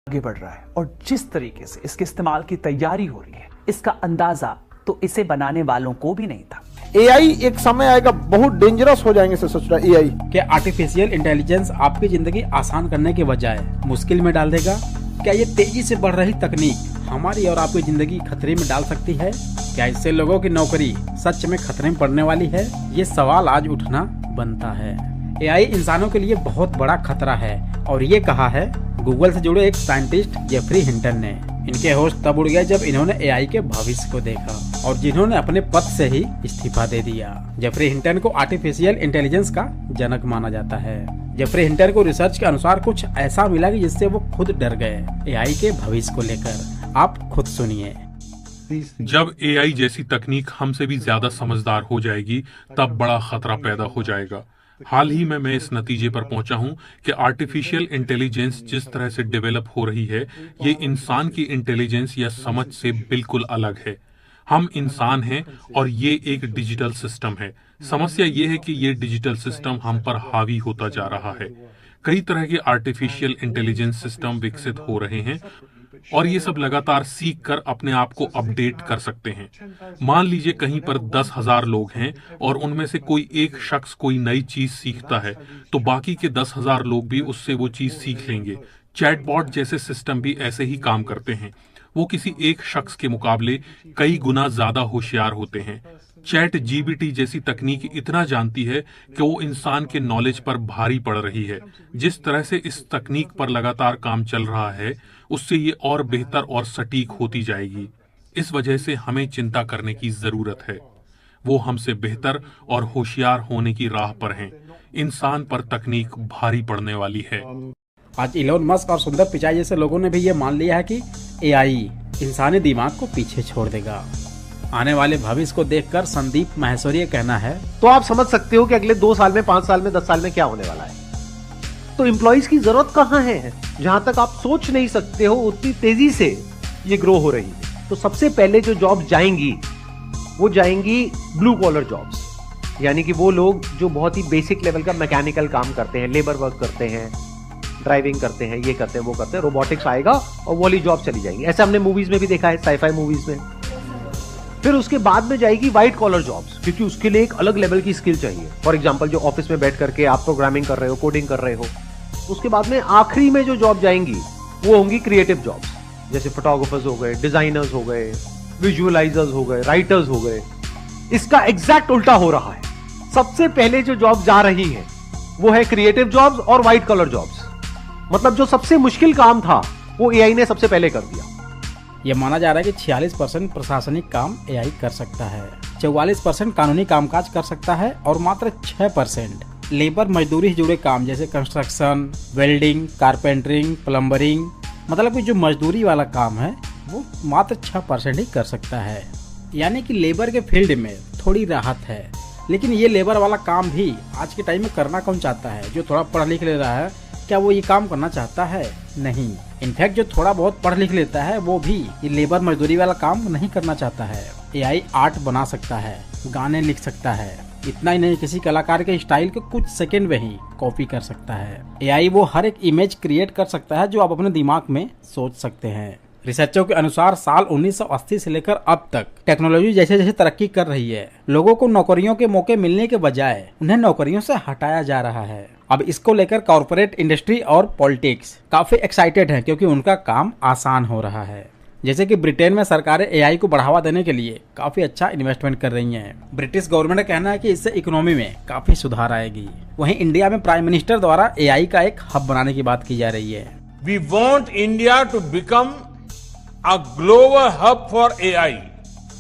आगे बढ़ रहा है और जिस तरीके से इसके इस्तेमाल की तैयारी हो रही है, इसका अंदाजा तो इसे बनाने वालों को भी नहीं था। एआई एक समय आएगा बहुत डेंजरस हो जाएंगे से सोच रहा है एआई। क्या आर्टिफिशियल इंटेलिजेंस आपकी जिंदगी आसान करने के बजाय मुश्किल में डाल देगा? क्या ये तेजी से बढ़ रही तकनीक हमारी और आपकी जिंदगी खतरे में डाल सकती है? क्या इससे लोगों की नौकरी सच में खतरे में पड़ने वाली है? ये सवाल आज उठना बनता है। एआई इंसानों के लिए बहुत बड़ा खतरा है और ये कहा है गूगल से जुड़े एक साइंटिस्ट जेफरी हिंटन ने। इनके होश तब उड़ गए जब इन्होंने एआई के भविष्य को देखा और जिन्होंने अपने पद से ही इस्तीफा दे दिया। जेफरी हिंटन को आर्टिफिशियल इंटेलिजेंस का जनक माना जाता है। जेफरी हिंटन को रिसर्च के अनुसार कुछ ऐसा मिला कि जिससे वो खुद डर गए एआई के भविष्य को लेकर। आप खुद सुनिए। जब एआई जैसी तकनीक हमसे भी ज्यादा समझदार हो जाएगी तब बड़ा खतरा पैदा हो जाएगा। हाल ही में मैं इस नतीजे पर पहुंचा हूं कि आर्टिफिशियल इंटेलिजेंस जिस तरह से डेवलप हो रही है, ये इंसान की इंटेलिजेंस या समझ से बिल्कुल अलग है। हम इंसान हैं और ये एक डिजिटल सिस्टम है। समस्या ये है कि ये डिजिटल सिस्टम हम पर हावी होता जा रहा है। कई तरह के आर्टिफिशियल इंटेलिजेंस सिस्टम विकसित हो रहे हैं और ये सब लगातार सीख कर अपने आप को अपडेट कर सकते हैं। मान लीजिए कहीं पर 10,000 लोग हैं और उनमें से कोई एक शख्स कोई नई चीज सीखता है तो बाकी के 10,000 लोग भी उससे वो चीज सीख लेंगे। चैटबॉट जैसे सिस्टम भी ऐसे ही काम करते हैं। वो किसी एक शख्स के मुकाबले कई गुना ज्यादा होशियार होते हैं। चैट जीपीटी जैसी तकनीक इतना जानती है कि वो इंसान के नॉलेज पर भारी पड़ रही है। जिस तरह से इस तकनीक पर लगातार काम चल रहा है उससे ये और बेहतर और सटीक होती जाएगी। इस वजह से हमें चिंता करने की जरूरत है। वो हमसे बेहतर और होशियार होने की राह पर हैं। इंसान पर तकनीक भारी पड़ने वाली है। आज इलोन मस्क और सुंदर पिचाई जैसे लोगों ने भी ये मान लिया है कि एआई इंसानी दिमाग को पीछे छोड़ देगा। आने वाले भविष्य को देखकर संदीप माहेश्वरी का कहना है, तो आप समझ सकते हो कि अगले 2 साल में, 5 साल में, 10 साल में क्या होने वाला है। तो एम्प्लॉइज की जरूरत कहां है? जहां तक आप सोच नहीं सकते हो उतनी तेजी से ये ग्रो हो रही है। तो सबसे पहले जो जॉब जाएंगी वो जाएंगी ब्लू कॉलर जॉब्स, यानी कि वो लोग जो बहुत ही बेसिक लेवल का मैकेनिकल काम करते हैं, लेबर वर्क करते हैं, ड्राइविंग करते हैं, ये करते हैं, वो करते हैं। रोबोटिक्स आएगा और वो वाली जॉब चली जाएंगी। ऐसा हमने मूवीज में भी देखा है, साईफाई मूवीज में। फिर उसके बाद में जाएगी व्हाइट कॉलर जॉब्स, क्योंकि उसके लिए एक अलग लेवल की स्किल चाहिए। फॉर एग्जांपल जो ऑफिस में बैठ करके आप प्रोग्रामिंग कर रहे हो, कोडिंग कर रहे हो। उसके बाद में आखिरी में जो जॉब जाएंगी वो होंगी क्रिएटिव जॉब्स, जैसे फोटोग्राफर्स हो गए, डिजाइनर्स हो गए, विजुअलाइजर्स हो गए, राइटर्स हो गए। इसका एग्जैक्ट उल्टा हो रहा है। सबसे पहले जो जॉब जा रही है वो है क्रिएटिव जॉब्स और व्हाइट कॉलर जॉब्स। मतलब जो सबसे मुश्किल काम था वो एआई ने सबसे पहले कर दिया। यह माना जा रहा है कि 46% प्रशासनिक काम एआई कर सकता है, 44% कानूनी कामकाज कर सकता है और मात्र 6% लेबर मजदूरी से जुड़े काम जैसे कंस्ट्रक्शन, वेल्डिंग, कारपेंटरिंग, प्लम्बरिंग, मतलब कि जो मजदूरी वाला काम है वो मात्र 6% ही कर सकता है। यानी कि लेबर के फील्ड में थोड़ी राहत है। लेकिन ये लेबर वाला काम भी आज के टाइम में करना कौन चाहता है? जो थोड़ा पढ़ लिख ले रहा है, क्या वो ये काम करना चाहता है? नहीं। इनफैक्ट जो थोड़ा बहुत पढ़ लिख लेता है वो भी ये लेबर मजदूरी वाला काम नहीं करना चाहता है। एआई आर्ट बना सकता है, गाने लिख सकता है, इतना ही नहीं किसी कलाकार के स्टाइल को कुछ सेकंड में ही कॉपी कर सकता है। एआई वो हर एक इमेज क्रिएट कर सकता है जो आप अपने दिमाग में सोच सकते हैं। रिसर्चों के अनुसार साल 1980 से लेकर अब तक टेक्नोलॉजी जैसे जैसे तरक्की कर रही है, लोगों को नौकरियों के मौके मिलने के बजाय उन्हें नौकरियों से हटाया जा रहा है। अब इसको लेकर कॉर्पोरेट इंडस्ट्री और पॉलिटिक्स काफी एक्साइटेड हैं क्योंकि उनका काम आसान हो रहा है। जैसे कि ब्रिटेन में सरकारें एआई को बढ़ावा देने के लिए काफी अच्छा इन्वेस्टमेंट कर रही हैं। ब्रिटिश गवर्नमेंट का कहना है कि इससे इकोनॉमी में काफी सुधार आएगी। वहीं इंडिया में प्राइम मिनिस्टर द्वारा एआई का एक हब बनाने की बात की जा रही है। We want India to become a global hub for AI.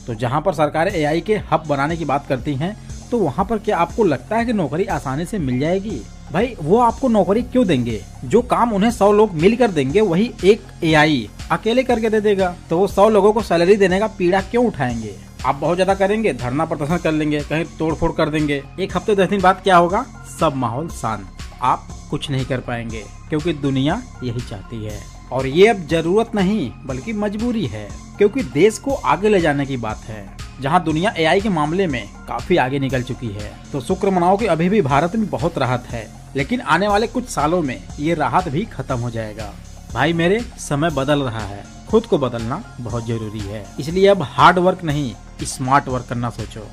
तो जहां पर सरकारें एआई के हब बनाने की बात करती हैं, तो वहां पर क्या आपको लगता है कि नौकरी आसानी से मिल जाएगी? भाई वो आपको नौकरी क्यों देंगे? जो काम उन्हें 100 लोग मिलकर देंगे वही एक एआई अकेले करके दे देगा। तो वो 100 लोगों को सैलरी देने का पीड़ा क्यों उठाएंगे? आप बहुत ज्यादा करेंगे, धरना प्रदर्शन कर लेंगे, कहीं तोड़फोड़ कर देंगे। एक हफ्ते 10 दिन बाद क्या होगा? सब माहौल शांत। आप कुछ नहीं कर पाएंगे क्योंकि दुनिया यही चाहती है। और ये अब जरूरत नहीं बल्कि मजबूरी है, क्योंकि देश को आगे ले जाने की बात है। जहां दुनिया एआई के मामले में काफी आगे निकल चुकी है, तो शुक्र मनाओ कि अभी भी भारत में बहुत राहत है, लेकिन आने वाले कुछ सालों में ये राहत भी खत्म हो जाएगा। भाई मेरे, समय बदल रहा है, खुद को बदलना बहुत जरूरी है। इसलिए अब हार्ड वर्क नहीं, स्मार्ट वर्क करना सोचो।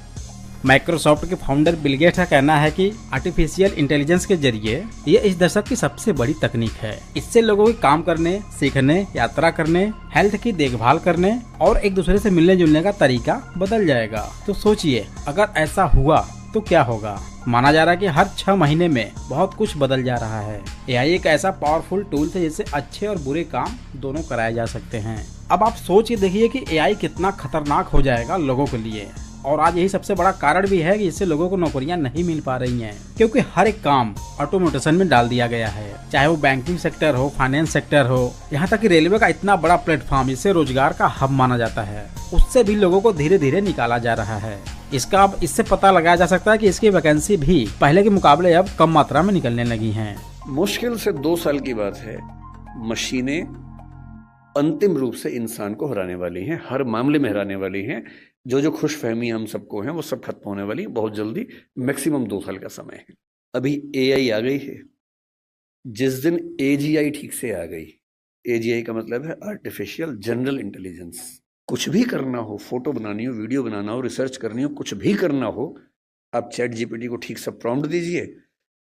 माइक्रोसॉफ्ट के फाउंडर बिल गेट्स का कहना है कि आर्टिफिशियल इंटेलिजेंस के जरिए ये इस दशक की सबसे बड़ी तकनीक है। इससे लोगों के काम करने, सीखने, यात्रा करने, हेल्थ की देखभाल करने और एक दूसरे से मिलने जुलने का तरीका बदल जाएगा। तो सोचिए, अगर ऐसा हुआ तो क्या होगा। माना जा रहा है कि हर 6 महीने में बहुत कुछ बदल जा रहा है। एआई एक ऐसा पावरफुल टूल है जिससे अच्छे और बुरे काम दोनों कराए जा सकते हैं। अब आप सोच के देखिए कि एआई कितना खतरनाक हो जाएगा लोगों के लिए। और आज यही सबसे बड़ा कारण भी है कि इससे लोगों को नौकरियां नहीं मिल पा रही हैं, क्योंकि हर एक काम ऑटोमेशन में डाल दिया गया है। चाहे वो बैंकिंग सेक्टर हो, फाइनेंस सेक्टर हो, यहाँ तक कि रेलवे का इतना बड़ा प्लेटफॉर्म जिसे रोजगार का हब माना जाता है, उससे भी लोगों को धीरे धीरे निकाला जा रहा है। इसका अब इससे पता लगाया जा सकता है कि इसकी वैकेंसी भी पहले के मुकाबले अब कम मात्रा में निकलने लगी हैं। मुश्किल से 2 साल की बात है, मशीनें अंतिम रूप से इंसान को हराने वाली हैं, हर मामले में हराने वाली हैं। जो खुशफहमी हम सबको है वो सब खत्म होने वाली बहुत जल्दी, मैक्सिमम 2 साल का समय है। अभी एआई आ गई है, जिस दिन एजीआई ठीक से आ गई, एजीआई का मतलब है आर्टिफिशियल जनरल इंटेलिजेंस। कुछ भी करना हो, फोटो बनानी हो, वीडियो बनाना हो, रिसर्च करनी हो, कुछ भी करना हो, आप चैट जीपीटी को ठीक से प्रॉम्प्ट दीजिए।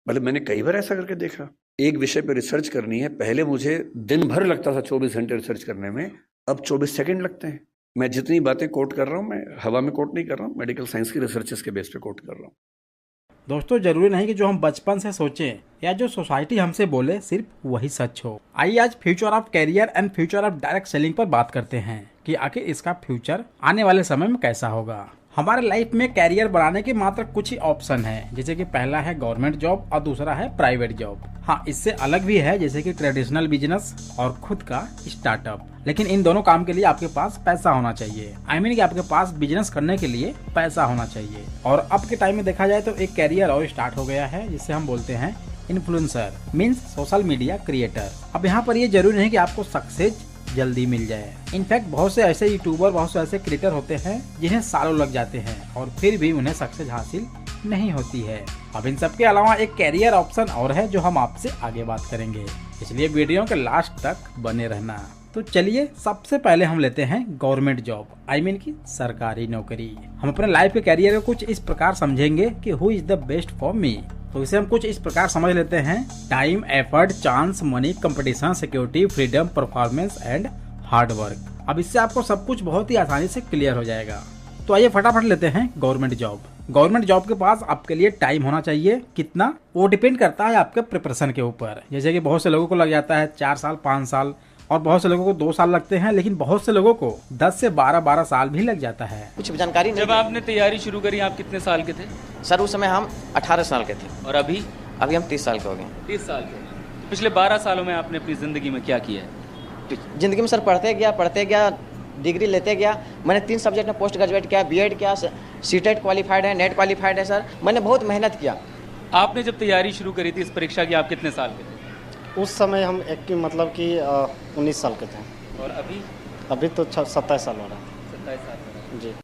मतलब मैंने कई बार ऐसा करके देखा, एक विषय पे रिसर्च करनी है, पहले मुझे दिन भर लगता था 24 घंटे रिसर्च करने में, अब 24 सेकंड लगते हैं। मैं जितनी बातें कोट कर रहा हूँ, मैं हवा में कोट नहीं कर रहा हूँ, मेडिकल साइंस की रिसर्चेस के बेस पे कोट कर रहा हूँ। दोस्तों, जरूरी नहीं कि जो हम बचपन से सोचें या जो सोसाइटी हमसे बोले सिर्फ वही सच हो। आइए आज future of career and future of direct selling पर बात करते हैं कि आखिर इसका फ्यूचर आने वाले समय में कैसा होगा। हमारे लाइफ में कैरियर बनाने के मात्र कुछ ही ऑप्शन है, जैसे कि पहला है गवर्नमेंट जॉब और दूसरा है प्राइवेट जॉब। हाँ, इससे अलग भी है, जैसे कि ट्रेडिशनल बिजनेस और खुद का स्टार्टअप। लेकिन इन दोनों काम के लिए आपके पास पैसा होना चाहिए। I mean कि आपके पास बिजनेस करने के लिए पैसा होना चाहिए। और अब के टाइम में देखा जाए तो एक कैरियर और स्टार्ट हो गया है, जिसे हम बोलते हैं influencer, means social media creator. अब यहाँ पर ये जरूरी नहीं कि आपको सक्सेस जल्दी मिल जाए। इनफैक्ट बहुत से ऐसे यूट्यूबर, बहुत से ऐसे क्रिएटर होते हैं जिन्हें सालों लग जाते हैं और फिर भी उन्हें सक्सेस हासिल नहीं होती है। अब इन सब के अलावा एक कैरियर ऑप्शन और है जो हम आपसे आगे बात करेंगे, इसलिए वीडियो के लास्ट तक बने रहना। तो चलिए, सबसे पहले हम लेते हैं गवर्नमेंट जॉब, I mean की सरकारी नौकरी। हम अपने लाइफ के कैरियर को कुछ इस प्रकार समझेंगे कि who is the best for me. तो इसे हम कुछ इस प्रकार समझ लेते हैं: time, effort, chance, money, competition, security, freedom, performance and hard work. अब इससे आपको सब कुछ बहुत ही आसानी से क्लियर हो जाएगा। तो आइए फटाफट लेते हैं गवर्नमेंट जॉब। गवर्नमेंट जॉब के पास आपके लिए टाइम होना चाहिए। कितना, वो डिपेंड करता है आपके प्रिपरेशन के ऊपर। जैसे कि बहुत से लोगों को लग जाता है 4 साल, 5 साल, और बहुत से लोगों को 2 साल लगते हैं, लेकिन बहुत से लोगों को 10 से 12 साल भी लग जाता है। कुछ जानकारी नहीं। जब आपने तैयारी शुरू करी, आप कितने साल के थे? सर उस समय हम 18 साल के थे। और अभी हम 30 साल के हो गए। 30 साल के। तो पिछले 12 सालों में आपने अपनी ज़िंदगी में क्या किया है? जिंदगी में सर पढ़ते गया, डिग्री लेते गया। मैंने 3 सब्जेक्ट में पोस्ट ग्रेजुएट किया, बीएड किया, सीटेट क्वालिफाइड है, नेट क्वालिफाइड है सर। मैंने बहुत मेहनत किया। आपने जब तैयारी शुरू करी थी इस परीक्षा की, आप कितने साल के थे? उस समय हम 19 साल के थे। और अभी तो 27 साल हो रहा है। 27 साल जी।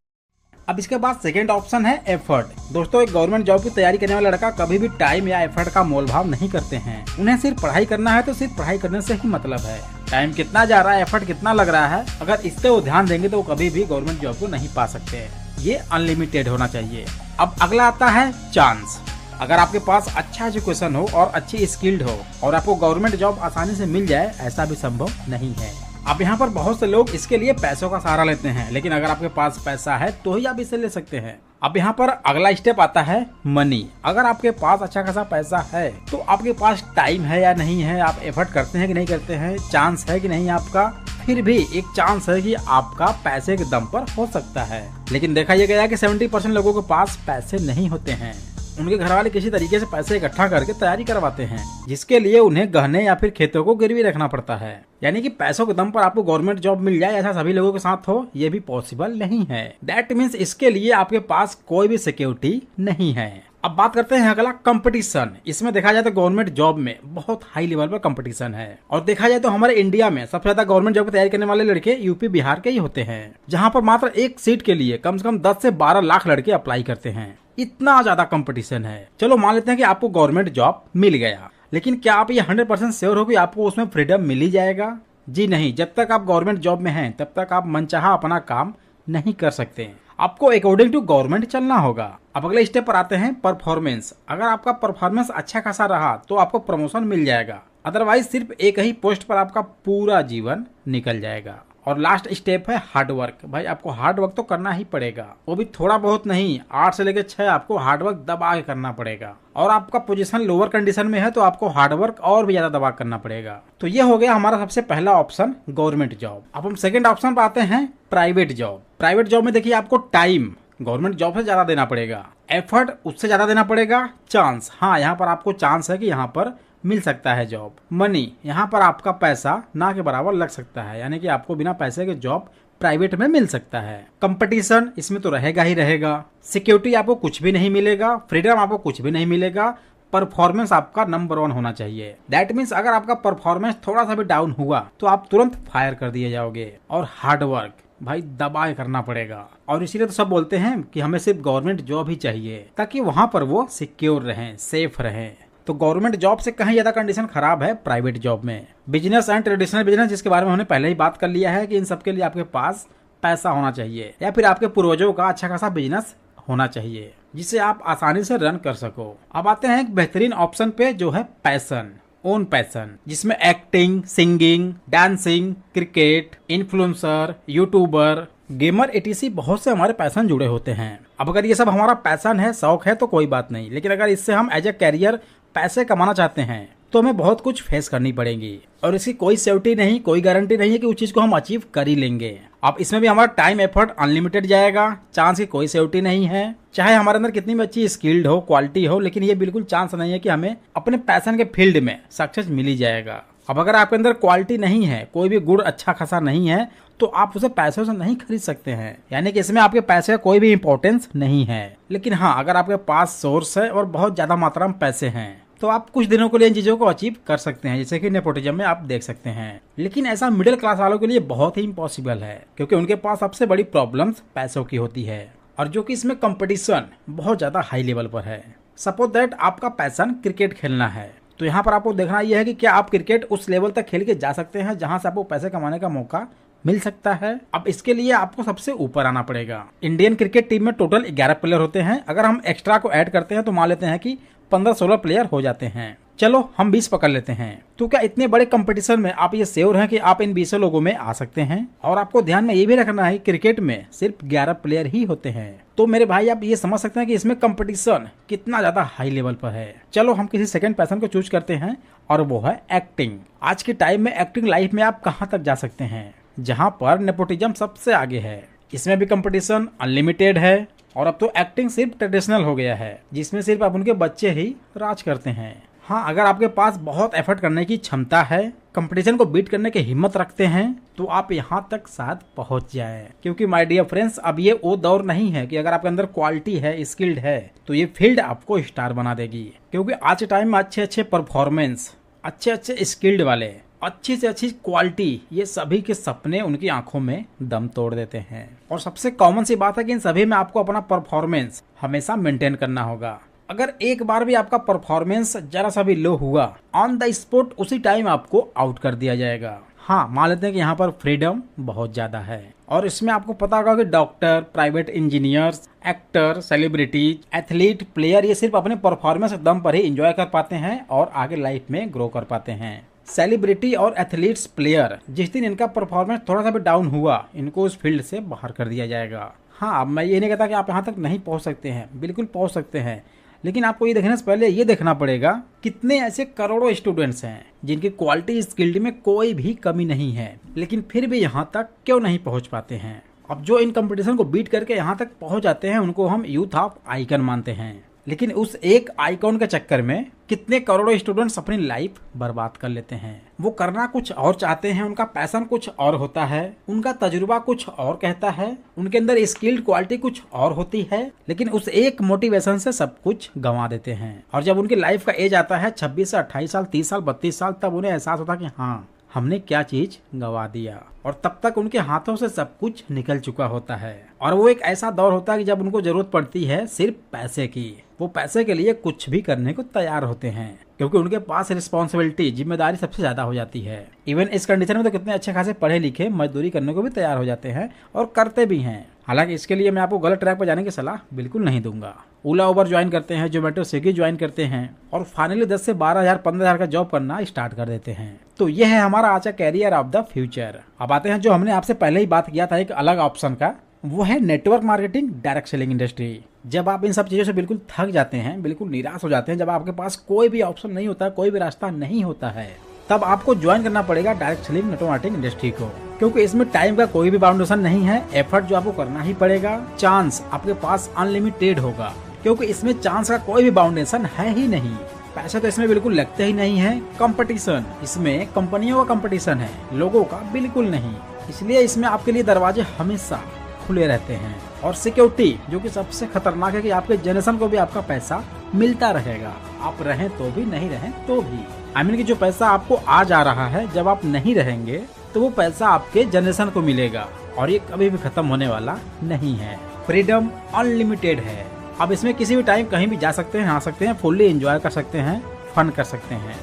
अब इसके बाद सेकंड ऑप्शन है एफर्ट। दोस्तों, एक गवर्नमेंट जॉब की तैयारी करने वाला लड़का कभी भी टाइम या एफर्ट का मोलभाव नहीं करते हैं। उन्हें सिर्फ पढ़ाई करना है तो सिर्फ पढ़ाई करने से ही मतलब है। टाइम कितना जा रहा है, एफर्ट कितना लग रहा है, अगर इस पे वो ध्यान देंगे तो वो कभी भी गवर्नमेंट जॉब को नहीं पा सकते। ये अनलिमिटेड होना चाहिए। अब अगला आता है चांस। अगर आपके पास अच्छा एजुकेशन हो और अच्छी स्किल्ड हो और आपको गवर्नमेंट जॉब आसानी से मिल जाए, ऐसा भी संभव नहीं है। अब यहाँ पर बहुत से लोग इसके लिए पैसों का सहारा लेते हैं, लेकिन अगर आपके पास पैसा है तो ही आप इसे ले सकते हैं। अब यहाँ पर अगला स्टेप आता है मनी। अगर आपके पास अच्छा खासा पैसा है तो आपके पास टाइम है या नहीं है, आप एफर्ट करते हैं कि नहीं करते हैं, चांस है कि नहीं आपका, फिर भी एक चांस है कि आपका पैसे के दम पर हो सकता है। लेकिन देखा यह गया कि 70% लोगों के पास पैसे नहीं होते हैं। उनके घर वाले किसी तरीके से पैसे इकट्ठा करके तैयारी करवाते हैं, जिसके लिए उन्हें गहने या फिर खेतों को गिरवी रखना पड़ता है। यानी कि पैसों के दम पर आपको गवर्नमेंट जॉब मिल जाए, ऐसा सभी लोगों के साथ हो, ये भी पॉसिबल नहीं है। दैट मीन्स इसके लिए आपके पास कोई भी सिक्योरिटी नहीं है। अब बात करते हैं अगला कंपटीशन। इसमें देखा जाए तो गवर्नमेंट जॉब में बहुत हाई लेवल पर कंपटीशन है, और देखा जाए तो हमारे इंडिया में सबसे ज्यादा गवर्नमेंट जॉब की तैयारी करने वाले लड़के यूपी बिहार के ही होते हैं, जहां पर मात्र एक सीट के लिए कम से कम 10 से 12 लाख लड़के अप्लाई करते हैं। इतना ज्यादा कंपटीशन है। चलो मान लेते हैं कि आपको गवर्नमेंट जॉब मिल गया, लेकिन क्या आप ये 100% श्योर हो कि आपको उसमें फ्रीडम मिल ही जाएगा? जी नहीं, जब तक आप गवर्नमेंट जॉब में हैं तब तक आप मनचाहा अपना काम नहीं कर सकते। आपको अकॉर्डिंग टू गवर्नमेंट चलना होगा। अब अगले स्टेप पर आते हैं परफॉर्मेंस। अगर आपका परफॉर्मेंस अच्छा खासा रहा तो आपको प्रमोशन मिल जाएगा, अदरवाइज सिर्फ एक ही पोस्ट पर आपका पूरा जीवन निकल जाएगा। और लास्ट स्टेप है हार्ड वर्क। भाई आपको हार्ड वर्क तो करना ही पड़ेगा, वो भी थोड़ा बहुत नहीं, 8 से लेकर 6 आपको हार्ड वर्क दबा के करना पड़ेगा। और आपका पोजीशन लोअर कंडीशन में है तो आपको हार्ड वर्क और भी ज्यादा दबा करना पड़ेगा। तो ये हो गया हमारा सबसे पहला ऑप्शन, गवर्नमेंट जॉब। अब हम सेकंड ऑप्शन पर आते हैं, प्राइवेट जॉब। प्राइवेट जॉब में देखिए आपको टाइम गवर्नमेंट जॉब से ज्यादा देना पड़ेगा, एफर्ट उससे ज्यादा देना पड़ेगा, चांस, हाँ यहाँ पर आपको चांस है कि यहाँ पर मिल सकता है जॉब। मनी, यहाँ पर आपका पैसा ना के बराबर लग सकता है, यानी कि आपको बिना पैसे के जॉब प्राइवेट में मिल सकता है। कंपटीशन इसमें तो रहेगा ही रहेगा। सिक्योरिटी आपको कुछ भी नहीं मिलेगा, फ्रीडम आपको कुछ भी नहीं मिलेगा। परफॉर्मेंस आपका नंबर 1 होना चाहिए। दैट मीन्स अगर आपका परफॉर्मेंस थोड़ा सा भी डाउन हुआ तो आप तुरंत फायर कर दिए जाओगे। और हार्ड वर्क भाई दबा के करना पड़ेगा। और इसीलिए तो सब बोलते हैं कि हमें सिर्फ गवर्नमेंट जॉब ही चाहिए ताकि वहां पर वो सिक्योर रहें, सेफ रहें। तो गवर्नमेंट जॉब से कहीं ज्यादा कंडीशन खराब है प्राइवेट जॉब में। बिजनेस एंड ट्रेडिशनल बिजनेस, जिसके बारे में हमने पहले ही बात कर लिया है कि इन सब के लिए आपके पास पैसा होना चाहिए या फिर आपके पूर्वजों का अच्छा खासा बिजनेस होना चाहिए जिसे आप आसानी से रन कर सको। अब आते हैं एक बेहतरीन ऑप्शन पे जो है पैशन, ओन पैशन, जिसमें acting, singing, dancing, cricket, influencer, YouTuber, gamer etc बहुत से हमारे पैशन जुड़े होते हैं। अब अगर ये सब हमारा पैशन है, शौक है तो कोई बात नहीं, लेकिन अगर इससे हम एज ए कैरियर पैसे कमाना चाहते हैं तो हमें बहुत कुछ फेस करनी पड़ेगी और इसकी कोई सेफ्टी नहीं, कोई गारंटी नहीं है कि उस चीज को हम अचीव कर ही लेंगे। अब इसमें भी हमारा टाइम एफर्ट अनलिमिटेड जाएगा, चांस की कोई सेफ्टी नहीं है। चाहे हमारे अंदर कितनी भी अच्छी स्किल्ड हो, क्वालिटी हो, लेकिन ये बिल्कुल चांस नहीं है कि हमें अपने पैशन के फील्ड में सक्सेस मिल ही जाएगा। अब अगर आपके अंदर क्वालिटी नहीं है, कोई भी गुण अच्छा खासा नहीं है, तो आप उसे पैसों से नहीं खरीद सकते हैं, यानी कि इसमें आपके पैसे का कोई भी इंपॉर्टेंस नहीं है। लेकिन हाँ, अगर आपके पास सोर्स है और बहुत ज्यादा मात्रा में पैसे हैं तो आप कुछ दिनों के लिए इन चीजों को अचीव कर सकते हैं, जैसे कि नेपोटिज्म में आप देख सकते हैं। लेकिन ऐसा मिडिल क्लास वालों के लिए बहुत ही इम्पॉसिबल है, क्योंकि उनके पास सबसे बड़ी प्रॉब्लम्स पैसों की होती है और जो कि इसमें कंपटीशन बहुत ज्यादा हाई लेवल पर है। सपोज दैट आपका पैशन क्रिकेट खेलना है, तो यहाँ पर आपको देखना यह है कि क्या आप क्रिकेट उस लेवल तक खेल के जा सकते हैं जहां से आपको पैसे कमाने का मौका मिल सकता है। अब इसके लिए आपको सबसे ऊपर आना पड़ेगा। इंडियन क्रिकेट टीम में टोटल 11 प्लेयर होते हैं, अगर हम एक्स्ट्रा को ऐड करते हैं तो मान लेते हैं कि 15-16 प्लेयर हो जाते हैं। चलो हम 20 पकड़ लेते हैं। तो क्या इतने बड़े कंपटीशन में आप ये श्योर हैं कि आप इन 20 लोगों में आ सकते हैं? और आपको ध्यान में ये भी रखना है क्रिकेट में सिर्फ 11 प्लेयर ही होते हैं। तो मेरे भाई आप ये समझ सकते हैं कि इसमें कंपटीशन कितना ज्यादा हाई लेवल पर है। चलो हम किसी सेकंड पैशन को चूज करते हैं और वो है एक्टिंग। आज के टाइम में एक्टिंग लाइफ में आप कहाँ तक जा सकते हैं, जहाँ पर नेपोटिज्म सबसे आगे है। इसमें भी कंपटीशन अनलिमिटेड है और अब तो एक्टिंग सिर्फ ट्रेडिशनल हो गया है, जिसमें सिर्फ अब उनके बच्चे ही राज करते हैं। हाँ, अगर आपके पास बहुत एफर्ट करने की क्षमता है, कंपटीशन को बीट करने की हिम्मत रखते हैं, तो आप यहाँ तक शायद पहुंच जाएं। क्योंकि माय डियर फ्रेंड्स, अब ये वो दौर नहीं है कि अगर आपके अंदर क्वालिटी है, स्किल्ड है, तो ये फील्ड आपको स्टार बना देगी। क्योंकि आज के टाइम में अच्छे परफॉर्मेंस, अच्छे स्किल्ड वाले, अच्छी से अच्छी क्वालिटी, ये सभी के सपने उनकी आंखों में दम तोड़ देते हैं। और सबसे कॉमन सी बात है कि इन सभी में आपको अपना परफॉर्मेंस हमेशा मेंटेन करना होगा। अगर एक बार भी आपका परफॉर्मेंस जरा सा भी लो हुआ, ऑन द स्पॉट उसी टाइम आपको आउट कर दिया जाएगा। हाँ, मान लेते हैं कि यहाँ पर फ्रीडम बहुत ज्यादा है और इसमें आपको पता होगा कि doctor, private engineers, actor, celebrities, athlete, player, ये सिर्फ अपने परफॉर्मेंस के दम पर ही एंजॉय कर पाते हैं और आगे लाइफ में ग्रो कर पाते हैं। सेलिब्रिटी और एथलीट्स, प्लेयर, जिस दिन इनका परफॉर्मेंस थोड़ा सा भी डाउन हुआ, इनको उस फील्ड से बाहर कर दिया जाएगा। हाँ, अब मैं ये नहीं कहता कि आप यहाँ तक नहीं पहुँच सकते हैं, बिल्कुल पहुँच सकते हैं, लेकिन आपको ये देखने से पहले ये देखना पड़ेगा कितने ऐसे करोड़ों स्टूडेंट्स हैं जिनकी क्वालिटी स्किल्ड में कोई भी कमी नहीं है, लेकिन फिर भी यहाँ तक क्यों नहीं पहुँच पाते हैं। अब जो इन कंपटीशन को बीट करके यहाँ तक पहुँच जाते हैं, उनको हम यूथ ऑफ आइकन मानते हैं। लेकिन उस एक आइकॉन के चक्कर में कितने करोड़ों स्टूडेंट्स अपनी लाइफ बर्बाद कर लेते हैं। वो करना कुछ और चाहते हैं, उनका पैशन कुछ और होता है, उनका तजुर्बा कुछ और कहता है, उनके अंदर स्किल्ड क्वालिटी कुछ और होती है, लेकिन उस एक मोटिवेशन से सब कुछ गंवा देते हैं। और जब उनकी लाइफ का एज आता है 26 से 28 साल, 30 साल, 32 साल, तब उन्हें एहसास होता कि हाँ, हमने क्या चीज गंवा दिया। और तब तक उनके हाथों से सब कुछ निकल चुका होता है और वो एक ऐसा दौर होता है कि जब उनको जरूरत पड़ती है सिर्फ पैसे की। वो पैसे के लिए कुछ भी करने को तैयार होते हैं, क्योंकि उनके पास रिस्पॉन्सिबिलिटी, जिम्मेदारी सबसे ज्यादा हो जाती है। इवन इस कंडीशन में तो कितने अच्छे खासे पढ़े लिखे मजदूरी करने को भी तैयार हो जाते हैं और करते भी हैं। हालांकि इसके लिए मैं आपको गलत ट्रैक पर जाने की सलाह बिल्कुल नहीं दूंगा। ओला उबर ज्वाइन करते हैं, जोमेटो स्विगी ज्वाइन करते हैं और फाइनली 10 से 12,000 15,000 का जॉब करना स्टार्ट कर देते हैं। तो यह है हमारा आज का कैरियर ऑफ द फ्यूचर। अब आते हैं जो हमने आपसे पहले ही बात किया था एक अलग ऑप्शन का, वो है network marketing, direct selling industry. जब आप इन सब चीजों से बिल्कुल थक जाते हैं, बिल्कुल निराश हो जाते हैं, जब आपके पास कोई भी ऑप्शन नहीं होता, कोई भी रास्ता नहीं होता है, तब आपको ज्वाइन करना पड़ेगा direct selling network marketing industry को। क्योंकि इसमें टाइम का कोई भी बाउंडेशन नहीं है, एफर्ट जो आपको करना ही पड़ेगा, चांस आपके पास अनलिमिटेड होगा, क्योंकि इसमें चांस का कोई भी बाउंडेशन है ही नहीं। पैसे तो इसमें बिल्कुल लगते ही नहीं है। कंपटीशन, इसमें कंपनियों का कंपटीशन है, लोगों का बिल्कुल नहीं। इसलिए इसमें आपके लिए दरवाजे हमेशा खुले रहते हैं। और सिक्योरिटी जो कि सबसे खतरनाक है कि आपके जनरेशन को भी आपका पैसा मिलता रहेगा, आप रहें तो भी नहीं रहें तो भी। आई मीन कि जो पैसा आपको आज आ रहा है, जब आप नहीं रहेंगे तो वो पैसा आपके जनरेशन को मिलेगा और ये कभी भी खत्म होने वाला नहीं है। फ्रीडम अनलिमिटेड है। अब इसमें किसी भी टाइम कहीं भी जा सकते हैं, आ सकते हैं, फुल्ली एंजॉय कर सकते हैं, फन कर सकते हैं।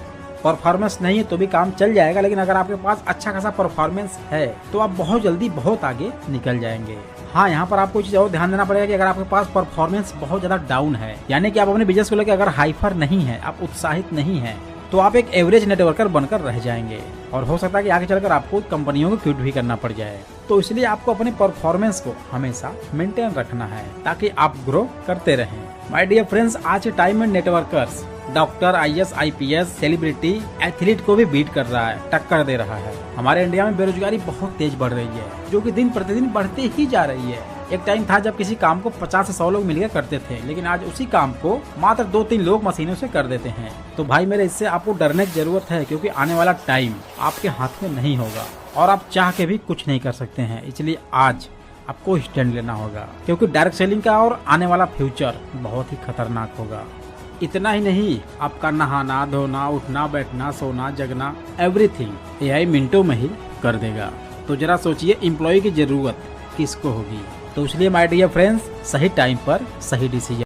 परफॉर्मेंस नहीं है तो भी काम चल जाएगा, लेकिन अगर आपके पास अच्छा खासा परफॉर्मेंस है तो आप बहुत जल्दी बहुत आगे निकल जाएंगे। हाँ, यहाँ पर आपको चीज और ध्यान देना पड़ेगा कि अगर आपके पास परफॉर्मेंस बहुत ज्यादा डाउन है, यानी कि आप अपने बिजनेस को लेकर अगर हाइपर नहीं है, आप उत्साहित नहीं है, तो आप एक एवरेज नेटवर्कर बनकर रह जाएंगे और हो सकता है कि आगे चलकर आपको कंपनियों को क्विट भी करना पड़ जाए। तो इसलिए आपको अपने परफॉर्मेंस को हमेशा मेंटेन रखना है ताकि आप ग्रो करते रहें। माय डियर फ्रेंड्स, आज के टाइम में networkers doctor, IAS, IPS, celebrity, athlete को भी बीट कर रहा है, टक्कर दे रहा है। हमारे इंडिया में बेरोजगारी बहुत तेज बढ़ रही है, जो कि दिन प्रतिदिन बढ़ती ही जा रही है। एक टाइम था जब किसी काम को 50 से 100 लोग मिलकर करते थे, लेकिन आज उसी काम को मात्र 2-3 लोग मशीनों से कर देते हैं। तो भाई मेरे, इससे आपको डरने की जरूरत है, क्योंकि आने वाला टाइम आपके हाथ में नहीं होगा और आप चाह के भी कुछ नहीं कर सकते हैं। इसलिए आज आपको स्टैंड लेना होगा, क्योंकि डायरेक्ट सेलिंग का और आने वाला फ्यूचर बहुत ही खतरनाक होगा। इतना ही नहीं, आपका नहाना, धोना, उठना, बैठना, सोना, जगना, एवरीथिंग AI मिनटों में ही कर देगा। तो जरा सोचिए, एम्प्लॉय की जरूरत किसको होगी। तो इसलिए माय डियर फ्रेंड्स, सही टाइम पर सही डिसीजन।